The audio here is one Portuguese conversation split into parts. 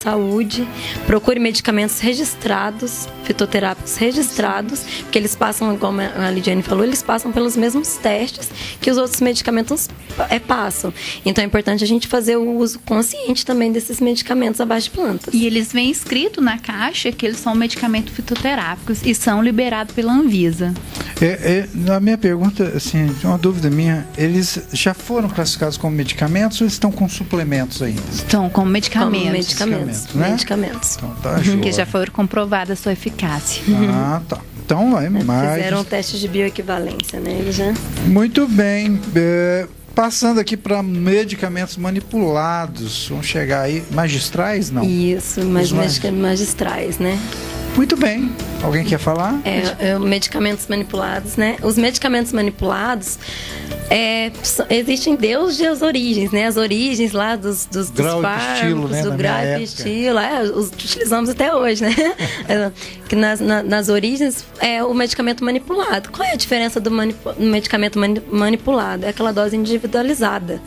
Saúde, procure medicamentos registrados, fitoterápicos registrados, porque eles passam, como a Lidiane falou, eles passam pelos mesmos testes que os outros medicamentos passam. Então é importante a gente fazer o uso consciente também desses medicamentos à base de plantas. E eles vêm escrito na caixa que eles são medicamentos fitoterápicos e são liberados pela Anvisa. A minha pergunta, assim, uma dúvida minha, eles já foram classificados como medicamentos ou eles estão com suplementos ainda? Estão como medicamentos. Como medicamentos. Né? Medicamentos. Então, tá joia. Que já foram comprovadas a sua eficácia. Ah, tá. Então é mais. Fizeram testes de bioequivalência, né? Eles já... Muito bem. Passando aqui para medicamentos manipulados. Vamos chegar aí. Magistrais, não? Isso, mas magistrais, né? Muito bem. Alguém quer falar? Medicamentos manipulados, né? Os medicamentos manipulados existem desde as origens, né? As origens lá dos fármacos, né? do grau e estilo, utilizamos até hoje, né? Que nas origens é o medicamento manipulado. Qual é a diferença do medicamento manipulado? É aquela dose individualizada,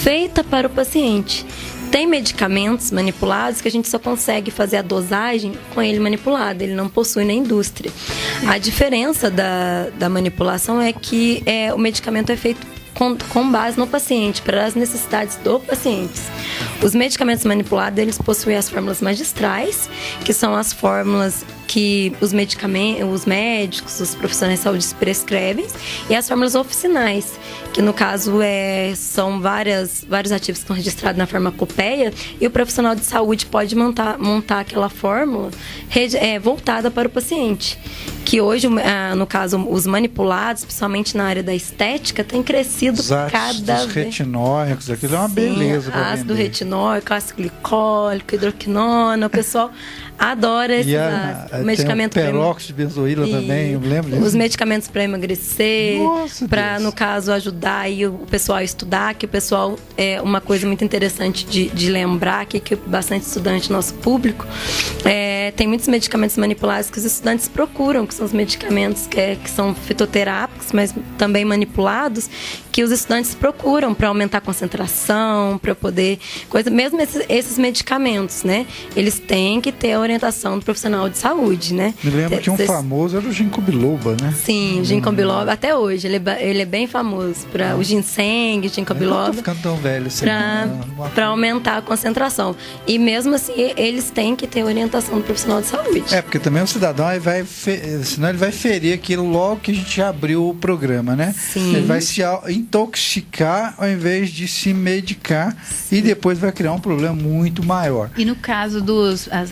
feita para o paciente. Tem medicamentos manipulados que a gente só consegue fazer a dosagem com ele manipulado, ele não possui na indústria. A diferença da manipulação é que o medicamento é feito com base no paciente, para as necessidades do paciente. Os medicamentos manipulados, eles possuem as fórmulas magistrais, que são as fórmulas que os médicos, os profissionais de saúde prescrevem, e as fórmulas oficinais, que no caso são vários ativos que estão registrados na farmacopeia, e o profissional de saúde pode montar aquela fórmula voltada para o paciente. Que hoje, no caso, os manipulados, principalmente na área da estética, tem crescido cada vez. Retinóicos, aquilo é uma beleza. Ácido retinóico, ácido glicólico, hidroquinona, o pessoal adora esse medicamento. Tem peróxido de benzoíla também, eu lembro disso. Os medicamentos para emagrecer, para, no caso, ajudar aí o pessoal a estudar, que o pessoal, uma coisa muito interessante de lembrar, que bastante estudante nosso público, tem muitos medicamentos manipulados que os estudantes procuram, que são os medicamentos que são fitoterápicos, mas também manipulados, que os estudantes procuram para aumentar a concentração, para poder... mesmo esses medicamentos, né? Eles têm que ter a orientação do profissional de saúde, né? Me lembro que um famoso era o ginkgo biloba, né? Sim, o ginkgo biloba, até hoje, ele é bem famoso para o ginseng, o ginkgo biloba. Eu não tô ficando tão velho assim. Para aumentar a concentração. E mesmo assim, eles têm que ter orientação do profissional de saúde. Porque também o cidadão senão ele vai ferir aquilo logo que a gente abriu o programa, né? Sim. Ele vai se intoxicar ao invés de se medicar. Sim. E depois vai criar um problema muito maior. E no caso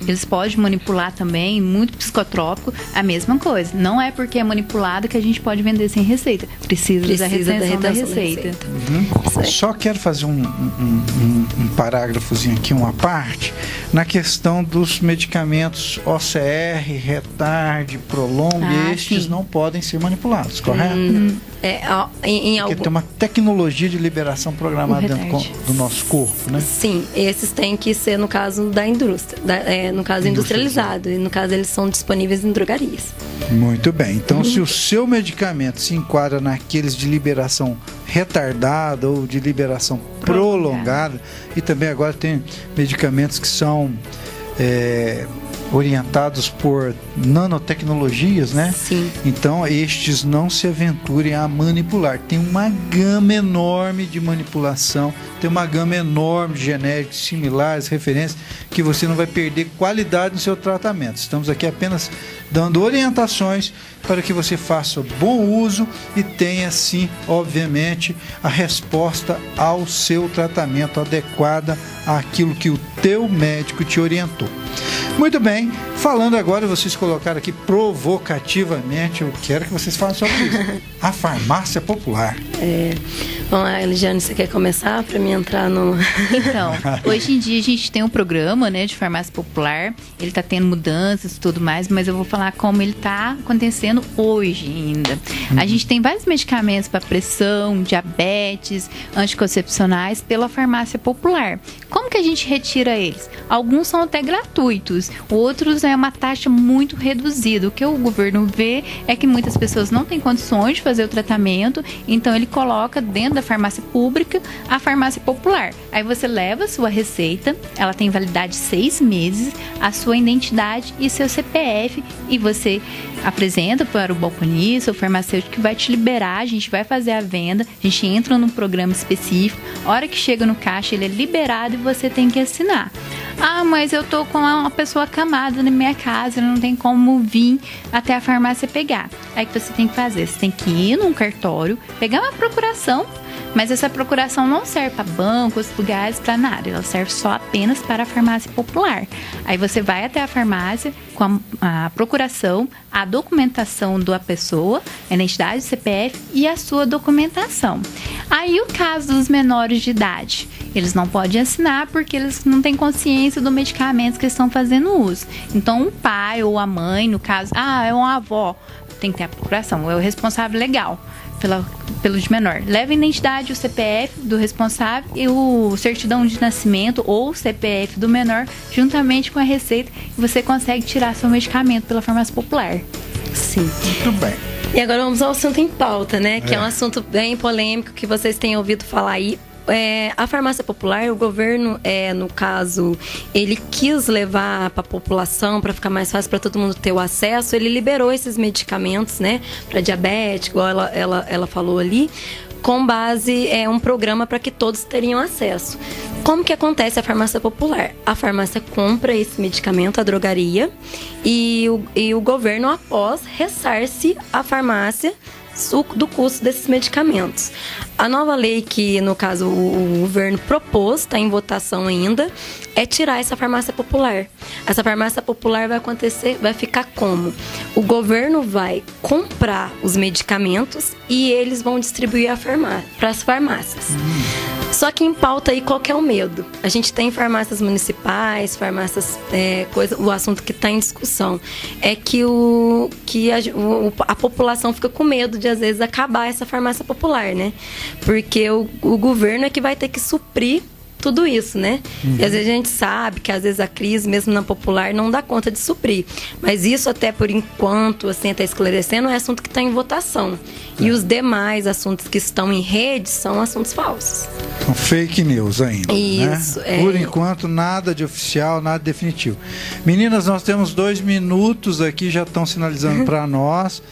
eles podem manipular também, muito psicotrópico, a mesma coisa. Não é porque é manipulado que a gente pode vender sem receita. Precisa da retenção da receita. Só quero fazer um parágrafozinho aqui, uma parte, na questão dos medicamentos OCR, Retard, Prolong, estes não podem ser manipulados, correto? Porque tem uma tecnologia de liberação programada dentro do nosso corpo, né? Sim, esses têm que ser, no caso da indústria, no caso industrializado, e no caso eles são disponíveis em drogarias. Muito bem, então se o seu medicamento se enquadra naqueles de liberação retardada ou de liberação prolongada, e também agora tem medicamentos que são orientados por nanotecnologias, né? Sim. Então, estes não se aventurem a manipular. Tem uma gama enorme de manipulação, tem uma gama enorme de genéricos similares, referências, que você não vai perder qualidade no seu tratamento. Estamos aqui apenas dando orientações para que você faça bom uso e tenha, sim, obviamente, a resposta ao seu tratamento adequada àquilo que o teu médico te orientou. Muito bem, falando agora, vocês colocaram aqui provocativamente, eu quero que vocês falem sobre isso. A farmácia popular. Vamos lá, Eliane, você quer começar para mim entrar no... Então, hoje em dia a gente tem um programa, né, de farmácia popular, ele está tendo mudanças e tudo mais, mas eu vou falar como ele está acontecendo hoje ainda. A gente tem vários medicamentos para pressão, diabetes, anticoncepcionais pela farmácia popular. Como que a gente retira eles? Alguns são até gratuitos, outros é uma taxa muito reduzida. O que o governo vê é que muitas pessoas não têm condições de fazer o tratamento, então ele coloca dentro da farmácia pública a farmácia popular. Aí você leva a sua receita, ela tem validade 6 meses, a sua identidade e seu CPF, e você apresenta para o balconista, o farmacêutico que vai te liberar, a gente vai fazer a venda, a gente entra num programa específico, a hora que chega no caixa ele é liberado e você tem que assinar. Ah, mas eu tô com uma pessoa acamada na minha casa, não tem como vir até a farmácia pegar. Aí que você tem que fazer, você tem que ir num cartório, pegar uma procuração, mas essa procuração não serve para bancos, lugares, para nada. Ela serve só apenas para a farmácia popular. Aí você vai até a farmácia com a procuração, a documentação da pessoa, a identidade, o CPF e a sua documentação. Aí o caso dos menores de idade, eles não podem assinar porque eles não têm consciência do medicamento que eles estão fazendo uso. Então o pai ou a mãe, no caso, é uma avó, tem que ter a procuração, é o responsável legal pelo de menor. Leva a identidade, o CPF do responsável e o certidão de nascimento ou o CPF do menor, juntamente com a receita, e você consegue tirar seu medicamento pela farmácia popular. Sim. Muito bem. E agora vamos ao assunto em pauta, né? Que é um assunto bem polêmico que vocês têm ouvido falar aí. A farmácia popular, o governo, no caso, ele quis levar para a população, para ficar mais fácil para todo mundo ter o acesso, ele liberou esses medicamentos, né, para diabetes, igual ela falou ali, com base um programa para que todos teriam acesso. Como que acontece a farmácia popular? A farmácia compra esse medicamento, a drogaria, e o governo, após, ressarce a farmácia do custo desses medicamentos. A nova lei que, no caso, o governo propôs, está em votação ainda, é tirar essa farmácia popular. Essa farmácia popular vai ficar como? O governo vai comprar os medicamentos e eles vão distribuir para as farmácias. Só que em pauta aí, qual que é o medo? A gente tem farmácias municipais, farmácias, o assunto que está em discussão é que a população fica com medo de, às vezes, acabar essa farmácia popular, né? Porque o governo é que vai ter que suprir tudo isso, né? E às vezes a gente sabe que às vezes a crise, mesmo na popular, não dá conta de suprir. Mas isso até por enquanto, assim, até esclarecendo, é assunto que está em votação. E os demais assuntos que estão em rede são assuntos falsos. São fake news ainda, isso, né? Por enquanto, nada de oficial, nada de definitivo. Meninas, nós temos 2 minutos aqui, já estão sinalizando para nós.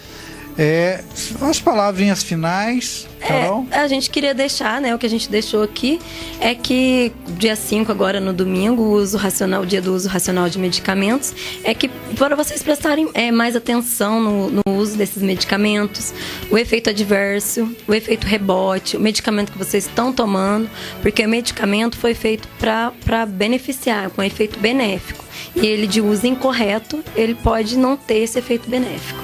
As palavrinhas finais, Carol? A gente queria deixar, né, o que a gente deixou aqui é que dia 5, agora no domingo, o dia do uso racional de medicamentos, é que para vocês prestarem mais atenção no uso desses medicamentos, o efeito adverso, o efeito rebote, o medicamento que vocês estão tomando, porque o medicamento foi feito para beneficiar, com efeito benéfico. E ele, de uso incorreto, ele pode não ter esse efeito benéfico.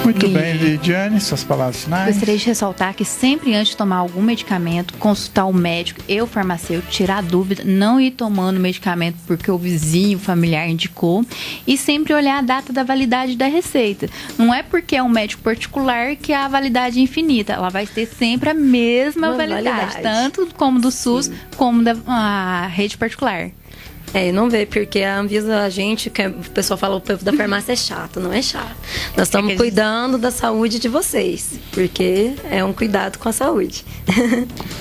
Muito bem, Lidiane, suas palavras finais. Gostaria de ressaltar que sempre antes de tomar algum medicamento, consultar o médico e o farmacêutico, tirar a dúvida, não ir tomando medicamento porque o vizinho, o familiar indicou, e sempre olhar a data da validade da receita. Não é porque é um médico particular que a validade é infinita, ela vai ter sempre a mesma validade, tanto como do SUS, como da rede particular. Não vê, porque a Anvisa, que o pessoal fala, o povo da farmácia é chato, não é chato. Nós estamos cuidando da saúde de vocês, porque é um cuidado com a saúde.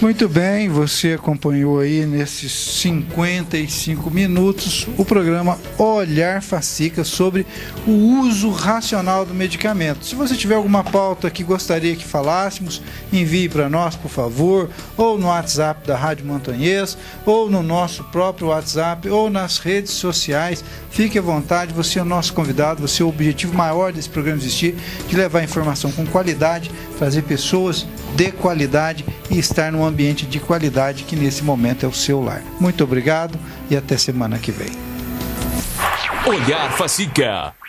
Muito bem, você acompanhou aí nesses 55 minutos o programa Olhar Facica sobre o uso racional do medicamento. Se você tiver alguma pauta que gostaria que falássemos, envie para nós, por favor, ou no WhatsApp da Rádio Montanhês, ou no nosso próprio WhatsApp, ou nas redes sociais. Fique à vontade, você é o nosso convidado, você é o objetivo maior desse programa existir, de levar informação com qualidade, trazer pessoas de qualidade e estar num ambiente de qualidade que nesse momento é o seu lar. Muito obrigado e até semana que vem. Olhar Facica.